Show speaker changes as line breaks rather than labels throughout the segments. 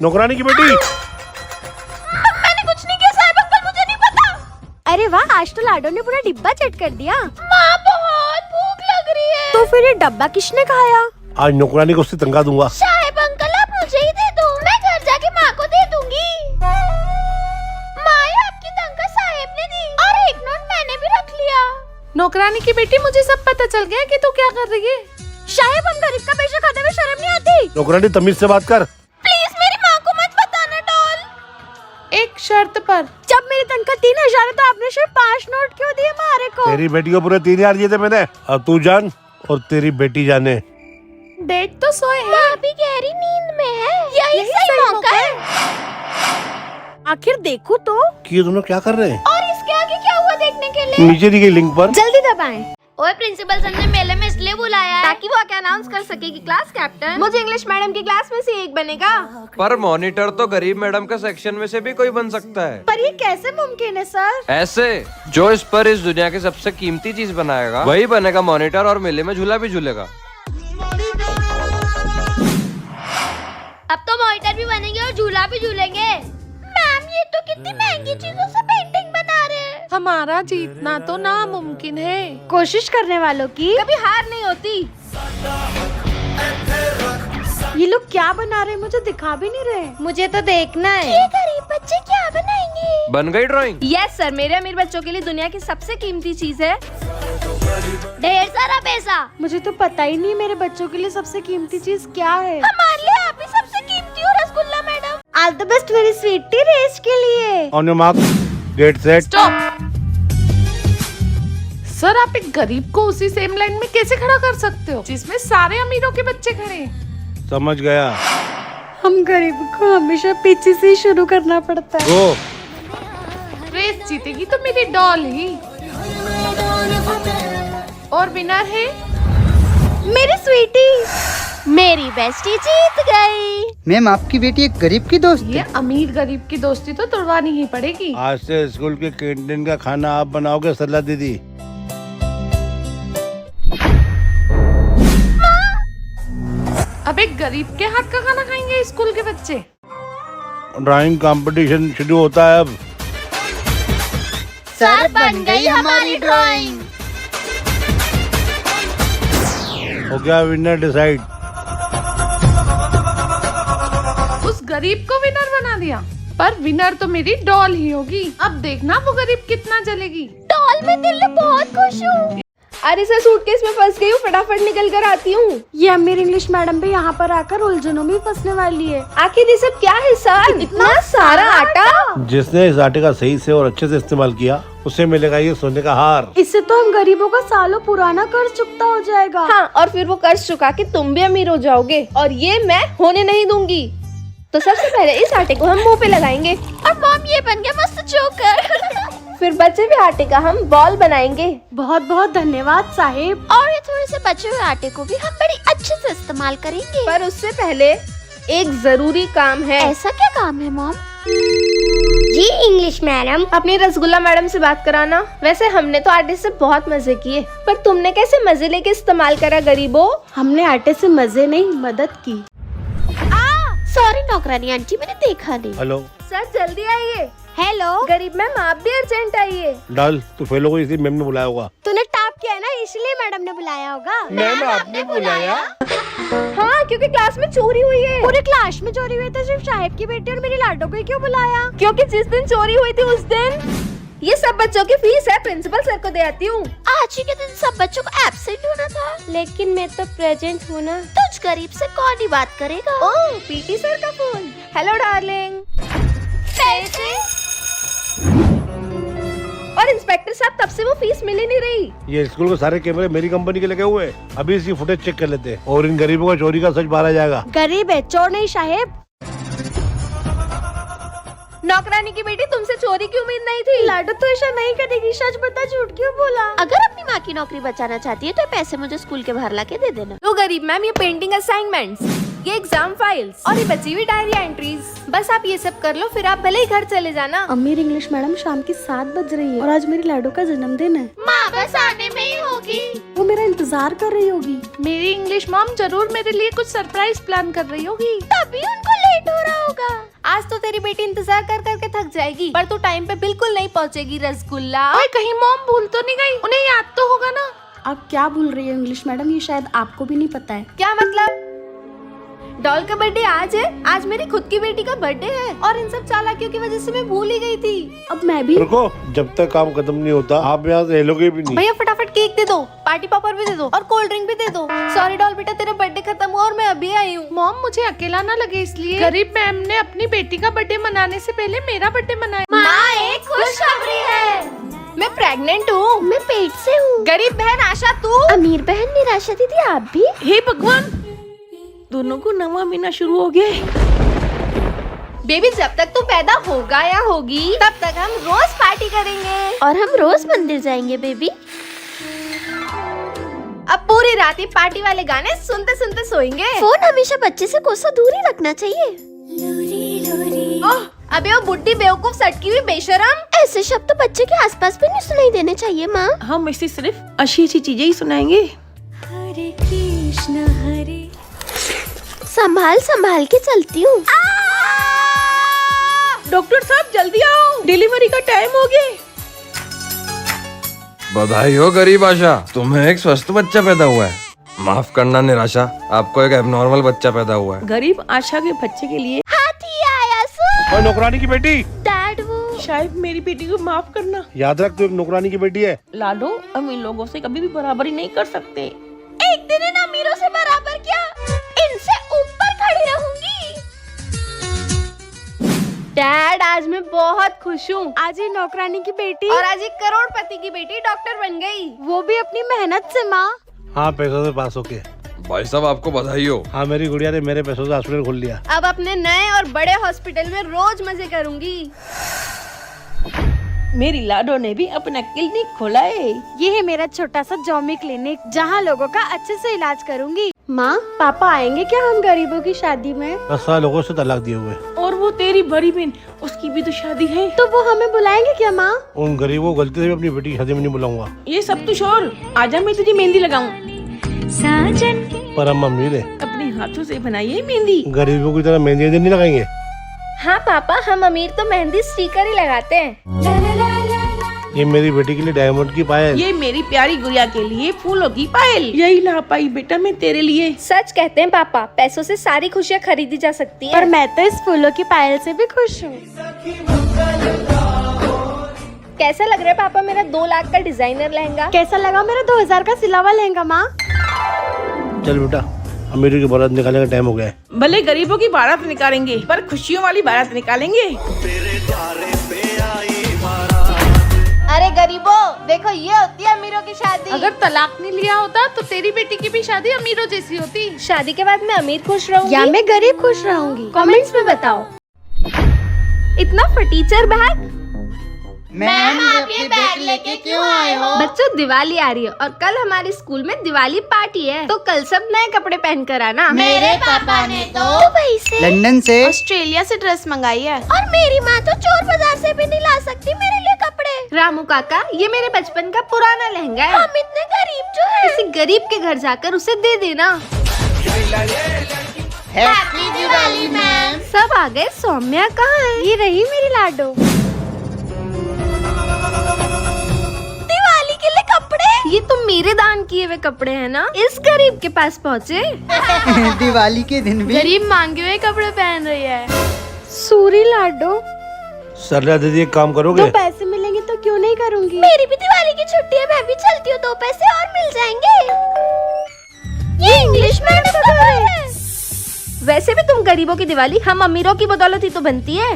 नौकरानी की बेटी।
मैंने कुछ नहीं किया साहब अंकल, मुझे नहीं पता।
अरे वाह, आज तो लाडो ने पूरा डिब्बा चट कर दिया।
माँ बहुत भूख लग रही है।
तो फिर ये डब्बा किसने खाया?
आज नौकरानी को उससे तंगा दूंगा।
साहब अंकल आप मुझे ही दे दो, मैं घर जाके माँ को दे दूंगी। माँ ये आपकी तनख्वाह साहब ने दी और एक नोट मैंने भी रख लिया।
नौकरानी की बेटी, मुझे सब पता चल गया कि तू क्या कर रही है।
साहेब, हम गरीब का पैसा खाते हुए शर्म नहीं आती?
नौकरानी तमीज से बात कर।
प्लीज मेरी माँ को मत बताना डॉल।
एक शर्त पर।
जब मेरी तनख्वाह 3000 है तो आपने सिर्फ 5 नोट क्यों दिए मारे को?
तेरी बेटी को पूरे 3000 दिए थे मैंने। अब तू जान और तेरी बेटी जाने।
डेट तो सोए हैं।
माँ भी गहरी नींद में है, यही सही मौका है।
आखिर देखो तो।
कि ये दोनों क्या कर रहे हैं?
और इसके आगे क्या हुआ देखने के लिए।
नीचे दी गई लिंक पर
जल्दी दबाएं।
ओए प्रिंसिपल सर ने मेले में इसलिए बुलाया है ताकि वो आके अनाउंस कर सके कि क्लास कैप्टन मुझे इंग्लिश मैडम की क्लास में से एक बनेगा।
पर मॉनिटर तो गरीब मैडम के सेक्शन में से भी कोई बन सकता है।
पर ये कैसे मुमकिन है सर?
ऐसे जो इस पर इस दुनिया की सबसे कीमती चीज बनाएगा वही बनेगा मॉनिटर और मेले में झूला भी झूलेगा।
अब तो मॉनिटर भी बनेंगे और झूला भी झूलेंगे। मैम ये तो कितनी महंगी चीजों से पेंटिंग बना रहे हैं।
हमारा जीतना तो नामुमकिन है।
कोशिश करने वालों की
कभी हार नहीं होती।
ये लोग क्या बना रहे हैं, मुझे दिखा भी नहीं रहे।
मुझे तो देखना है ये गरीब बच्चे क्या बनाएंगे।
बन गई ड्राइंग।
यस सर, मेरे अमीर बच्चों के लिए दुनिया की सबसे कीमती चीज है ढेर सारा पैसा।
मुझे तो पता ही नहीं मेरे बच्चों के लिए सबसे कीमती चीज क्या है।
हमारे लिए आप ही सबसे कीमती हो rasgulla madam.
All the best मेरी स्वीटी रेस के लिए।
On your mark, get set.
Stop. Sir, आप एक गरीब को उसी सेम लाइन में कैसे खड़ा कर सकते हो जिसमें सारे अमीरों के बच्चे खड़े हैं?
समझ गया।
हम गरीब को हमेशा पीछे से ही शुरू करना पड़ता है।
गो।
रेस जीतेगी तो मेरी डॉल ही। और विनर है
मेरी स्वीटी।
मेरी बेस्टी जीत गई।
मैम आपकी बेटी एक गरीब की दोस्त
ये
है।
अमीर गरीब की दोस्ती तो तुड़वानी ही पड़ेगी।
आज से स्कूल के कैंटीन का खाना आप बनाओगे सरला दीदी।
अब एक गरीब के हाथ का खाना खाएंगे स्कूल के बच्चे।
ड्राइंग कंपटीशन शुरू होता है अब।
सर बन गई हमारी ड्राइंग।
हो गया विनर डिसाइड।
उस गरीब को विनर बना दिया, पर विनर तो मेरी डॉल ही होगी। अब देखना वो गरीब कितना जलेगी।
डॉल में दिल में बहुत खुश हूँ। अरे सर सूटकेस में फंस गई हूँ, फटाफट निकल कर आती हूँ।
ये अमीर इंग्लिश मैडम भी यहाँ पर आकर उलझनों में फंसने वाली है।
आखिर ये सब क्या है सर? इतना सारा आटा।
जिसने इस आटे का सही से और अच्छे से इस्तेमाल किया उसे मिलेगा ये सोने का हार।
इससे तो हम गरीबों का सालों पुराना कर्ज चुकता हो जाएगा।
हाँ, और फिर वो कर्ज चुका के तुम भी अमीर हो जाओगे और ये मैं होने नहीं दूंगी। तो सबसे पहले इस आटे को हम मुंह पे लगाएंगे और मॉम ये बन गया मस्त चोकर। फिर बचे हुए आटे का हम बॉल बनाएंगे।
बहुत बहुत धन्यवाद साहिब।
और ये थोड़े से बचे हुए आटे को भी हम बड़ी अच्छे से इस्तेमाल करेंगे। पर उससे पहले एक जरूरी काम है। ऐसा क्या काम है मॉम? जी इंग्लिश मैडम, अपनी रसगुल्ला मैडम से बात कराना। वैसे हमने तो आटे से बहुत मजे किए, पर तुमने कैसे मजे लेके इस्तेमाल करा गरीबों?
हमने आटे से मजे नहीं मदद की।
सॉरी नौकरानी आंटी, मैंने देखा नहीं।
हेलो
सर जल्दी आइए।
हेलो
गरीब मैम आप भी अर्जेंट आइए।
डाल, तू फेलो को इसी मैम ने बुलाया होगा।
तूने टॉप किया है ना, इसलिए मैडम ने बुलाया होगा।
मैम आपने बुलाया?
हाँ, क्योंकि क्लास में चोरी हुई है।
पूरे क्लास में चोरी हुई, तो सिर्फ साहिब की बेटी और मेरी लाडो को ही क्यों बुलाया?
क्योंकि जिस दिन चोरी हुई थी उस दिन ये सब बच्चों की फीस है, प्रिंसिपल सर को दे आती हूँ। आज ही के दिन सब बच्चों को एब्सेंट होना था, लेकिन मैं तो प्रेजेंट हूँ ना। तुझ गरीब से कौन ही बात करेगा? ओह, पीटी सर का फोन। Hello darling. पैसे? और इंस्पेक्टर साहब तब से वो फीस मिल ही नहीं रही।
ये स्कूल के सारे कैमरे मेरी कंपनी के लगे हुए हैं। अभी इसकी फुटेज चेक कर लेते हैं और इन गरीबों का चोरी का सच बाहर आ जाएगा।
गरीब है, चोर नहीं साहिब।
नौकरानी की बेटी, तुमसे चोरी की उम्मीद नहीं थी।
लाडो तो ऐसा नहीं करेगी, सच बता, झूठ क्यों बोला?
अगर अपनी माँ की नौकरी बचाना चाहती है तो पैसे मुझे स्कूल के बाहर लाके दे देना। लो गरीब मैम, ये पेंटिंग असाइनमेंट्स, ये एग्जाम फाइल्स और ये बची हुई डायरी एंट्रीज। बस आप ये सब कर लो, फिर आप भले ही घर चले जाना।
अमीर इंग्लिश मैडम शाम की 7 बज रही है और आज मेरी लाडो का जन्मदिन है।
माँ बस आने में ही होगी।
वो मेरा इंतजार कर रही होगी।
मेरी इंग्लिश मॉम जरूर मेरे लिए कुछ सरप्राइज प्लान कर रही होगी।
तभी उनको लेट हो रहा होगा। तेरी बेटी इंतजार कर करके थक जाएगी, पर तू टाइम पे बिल्कुल नहीं पहुँचेगी रसगुल्ला।
ओए कहीं मॉम भूल तो नहीं गई? उन्हें याद तो होगा ना।
आप क्या भूल रही हो इंग्लिश मैडम, ये शायद आपको भी नहीं पता है।
क्या मतलब? डॉल का बर्थडे आज है? आज मेरी खुद की बेटी का बर्थडे है और इन सब चालाकियों की वजह से मैं भूल ही गई थी।
अब मैं भी।
रुको, जब तक काम खत्म नहीं होता आप यहाँ से हिलोगे भी नहीं।
भैया फटाफट केक दे दो, पार्टी पॉपर भी दे दो और कोल्ड ड्रिंक भी दे दो। सॉरी डॉल बेटा, तेरा बर्थडे खत्म हुआ और मैं अभी आई हूँ।
मॉम मुझे अकेला ना लगे इसलिए गरीब मैम ने अपनी बेटी का बर्थडे मनाने से पहले मेरा बर्थडे मनाया।
माँ एक खुशखबरी है, मैं प्रेग्नेंट हूँ। मैं पेट से हूँ। गरीब बहन आशा तू, अमीर बहन निराशा दीदी आप भी।
हे भगवान, दोनों को 9वां महीना शुरू हो गया।
बेबी जब तक तू पैदा होगा या होगी तब तक हम रोज पार्टी करेंगे और हम रोज मंदिर जाएंगे बेबी। अब पूरी रात ही पार्टी वाले गाने सुनते सुनते सोएंगे। फोन हमेशा बच्चे से कोसों दूर ही रखना चाहिए। ओह, अबे वो बुड्ढी बेवकूफ सटकी हुई बेशरम, ऐसे शब्द तो बच्चे के आसपास भी नहीं सुनाई देने चाहिए माँ।
हम इसे सिर्फ अच्छी अच्छी चीजें ही सुनाएंगे।
हरे कृष्ण हरे। संभाल संभाल के चलती हूँ।
डॉक्टर साहब जल्दी आओ, डिलीवरी का टाइम हो गया।
बधाई हो गरीब आशा, तुम्हें एक स्वस्थ बच्चा पैदा हुआ है। माफ करना निराशा, आपको एक एबनॉर्मल बच्चा पैदा हुआ है।
गरीब आशा के बच्चे के लिए
हाथी आया सो।
और नौकरानी की बेटी,
डैड वो
शायद मेरी बेटी को माफ करना।
याद रख तू एक नौकरानी की बेटी है।
लाडो, हम इन लोगों से कभी भी बराबरी नहीं कर सकते।
एक दिन इन अमीरों से बराबर क्या, इनसे ऊपर खड़ी रहूंगी। डैड आज मैं बहुत खुश हूँ।
आज ये नौकरानी की बेटी
और आज एक करोड़पति की बेटी डॉक्टर बन गई,
वो भी अपनी मेहनत से माँ।
हाँ, पैसों से पास होके।
भाई साहब आपको बधाई हो।
हाँ, मेरी गुड़िया ने मेरे पैसों से हॉस्पिटल खोल लिया।
अब अपने नए और बड़े हॉस्पिटल में रोज मजे करूंगी।
मेरी लाडो ने भी अपना क्लिनिक खोला है।
ये है मेरा छोटा सा जॉमी क्लिनिक, जहाँ लोगों का अच्छे से इलाज करूंगी। माँ पापा आएंगे क्या हम गरीबों की शादी में?
10 साल लोगों से तलाक दिए हुए।
और वो तेरी बड़ी बहन, उसकी भी तो शादी है।
तो वो हमें बुलाएंगे क्या माँ?
उन गरीबों को गलती से भी अपनी बेटी की शादी में नहीं बुलाऊंगा।
ये सब तो छोड़, आजा मैं तुझे मेहंदी लगाऊं।
पर हम अमीर है,
अपने हाथों से बनाइए मेहंदी।
गरीबों की तरह मेहंदी नहीं लगाएंगे।
हाँ पापा, हम अमीर तो मेहंदी स्टिकर ही लगाते हैं।
ये मेरी बेटी के लिए डायमंड की पायल।
ये मेरी प्यारी गुड़िया के लिए फूलों की पायल। यही ला पाई बेटा मैं तेरे लिए।
सच कहते हैं पापा, पैसों से सारी खुशियाँ खरीदी जा सकती है।
पर मैं तो इस फूलों की पायल से भी खुश हूँ।
कैसा लग रहा है पापा मेरा 2 लाख का डिजाइनर लहंगा?
कैसा लगा मेरा 2000 का सिलावा लहंगा माँ?
चल बेटा, अमीरों की बारात निकालने का टाइम हो गया है।
भले गरीबों की बारात निकालेंगे, पर खुशियों वाली बारात निकालेंगे।
अरे गरीबों, देखो ये होती है अमीरों की शादी।
अगर तलाक नहीं लिया होता तो तेरी बेटी की भी शादी अमीरों जैसी होती।
शादी के बाद मैं अमीर खुश रहूंगी
या मैं गरीब खुश रहूंगी?
कमेंट्स में बताओ। इतना फटीचर बैग।
मैम आप ये बैग लेके क्यों आए हो?
बच्चों दिवाली आ रही है और कल हमारे स्कूल में दिवाली पार्टी है, तो कल सब नए कपड़े पहन कर आना।
मेरे पापा ने तो
वहीं से
लंदन से
ऑस्ट्रेलिया से ड्रेस मंगाई है।
और मेरी माँ तो चोर बाजार से भी नहीं ला सकती मेरे लिए कपड़े। रामू काका, ये मेरे बचपन का पुराना लहंगा है। हम इतने गरीब जो है, किसी गरीब के घर जाकर उसे दे देना।
Happy Diwali ma'am.
सब आ गए, सौम्या कहाँ है?
ये रही मेरी लाडो।
दिवाली के लिए कपड़े? ये तो मेरे दान किए हुए कपड़े हैं ना, इस गरीब के पास पहुँचे।
दिवाली के दिन भी
गरीब मांगे हुए कपड़े पहन रही है।
सूरी लाडो,
सरला दीदी एक काम
2
करोगे?
पैसे मिलेंगे तो क्यों नहीं करूँगी?
मेरी भी दिवाली की छुट्टी है, मैं भी चलती हूँ, 2 पैसे और मिल जाएंगे। ये इंग्लिश मैडम का घर है। वैसे भी तुम गरीबों की दिवाली हम अमीरों की बदौलत ही तो बनती है।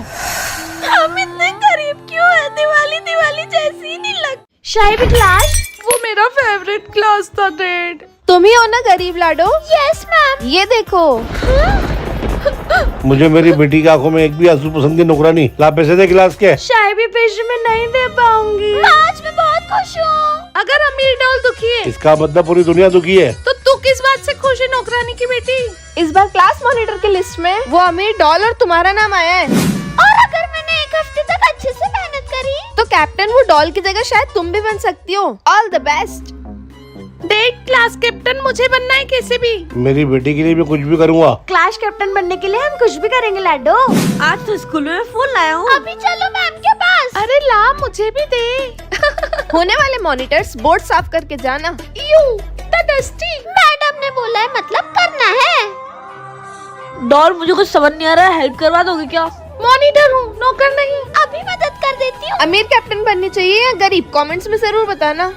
हम इतने गरीब क्यों है? दिवाली दिवाली जैसी ही नहीं लगती। शाही भी क्लास,
वो मेरा फेवरेट क्लास था डैड।
तुम ही हो ना गरीब लाडो? Yes ma'am. ये देखो।
मुझे मेरी बेटी की आंखों में एक भी आंसू पसंद की नौकरानी। ला पैसे दे गिलास के।
शायद भी पेश में नहीं दे पाऊंगी।
आज मैं बहुत खुश हूँ।
अगर अमीर डॉल दुखी है
इसका मतलब पूरी दुनिया दुखी है।
तो तू किस बात से खुश है नौकरानी की बेटी?
इस बार क्लास मॉनिटर की लिस्ट में वो अमीर डॉल और तुम्हारा नाम आया है। और अगर मैंने 1 हफ्ते तक अच्छे से मेहनत करी तो कैप्टन वो डॉल की जगह शायद तुम भी बन सकती हो। All the best.
देख क्लास कैप्टन मुझे बनना है कैसे भी।
मेरी बेटी के लिए मैं कुछ भी करूँगा।
क्लास कैप्टन बनने के लिए हम कुछ भी करेंगे लाडो। आज तो स्कूल में फूल लाया हूँ।
अभी चलो मैम के पास।
अरे ला मुझे भी दे।
होने वाले मॉनिटर्स बोर्ड साफ करके जाना। You the dusty. मैडम ने बोला है मतलब करना है।
डॉल मुझे कुछ समझ नहीं आ रहा है, हेल्प करवा दोगे क्या?
मॉनिटर हूँ, नौकर नहीं। अभी मदद कर देती हूँ। अमीर कैप्टन बननी चाहिए या गरीब? कमेंट्स में जरूर बताना।